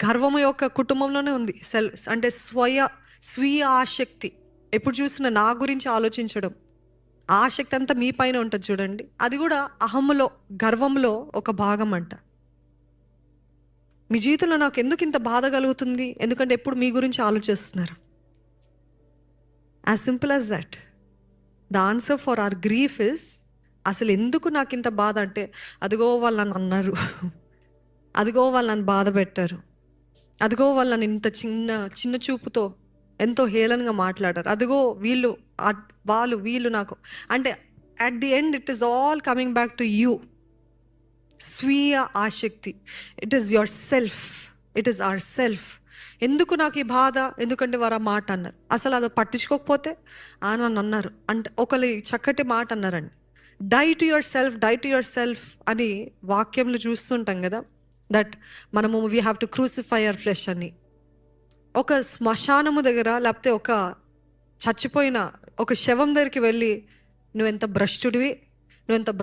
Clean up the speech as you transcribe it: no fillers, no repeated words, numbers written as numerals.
గర్వము యొక్క కుటుంబంలోనే ఉంది. అంటే స్వీయ ఆసక్తి. ఎప్పుడు చూసినా నా గురించి ఆలోచించడం, ఆసక్తి అంతా మీ పైన ఉంటుంది చూడండి. అది కూడా అహములో, గర్వంలో ఒక భాగం అంట. మీ జీవితంలో నాకు ఎందుకు ఇంత బాధ కలుగుతుంది? ఎందుకంటే ఎప్పుడు మీ గురించి ఆలోచిస్తున్నారు. As simple as that. The answer for hour grief is, అసలు ఎందుకు నాకు ఇంత బాధ అంటే, అదిగో వాళ్ళు నన్ను అన్నారు, అదిగో వాళ్ళు నన్ను బాధ పెట్టారు, అదిగో వాళ్ళు నన్ను ఇంత చిన్న చూపుతో ఎంతో హేళనగా మాట్లాడారు, అదిగో వీళ్ళు నాకు అంటే at the end it is all coming back to you. స్వీయ ఆసక్తి. It is your self, it is our self. ఎందుకు నాకు ఈ బాధ? ఎందుకంటే వారు ఆ మాట అన్నారు. అసలు అది పట్టించుకోకపోతే నన్ను అన్నారు అంటే ఒకరి చక్కటి మాట అన్నారండి. డై టు యువర్ సెల్ఫ్ అని వాక్యంలో చూస్తుంటాం కదా. దట్ మనము we have to crucify hour flesh అని. ఒక శ్మశానము దగ్గర, లేకపోతే ఒక చచ్చిపోయిన ఒక శవం దగ్గరికి వెళ్ళి, నువ్వెంత భ్రష్టుడివి, నువ్వెంత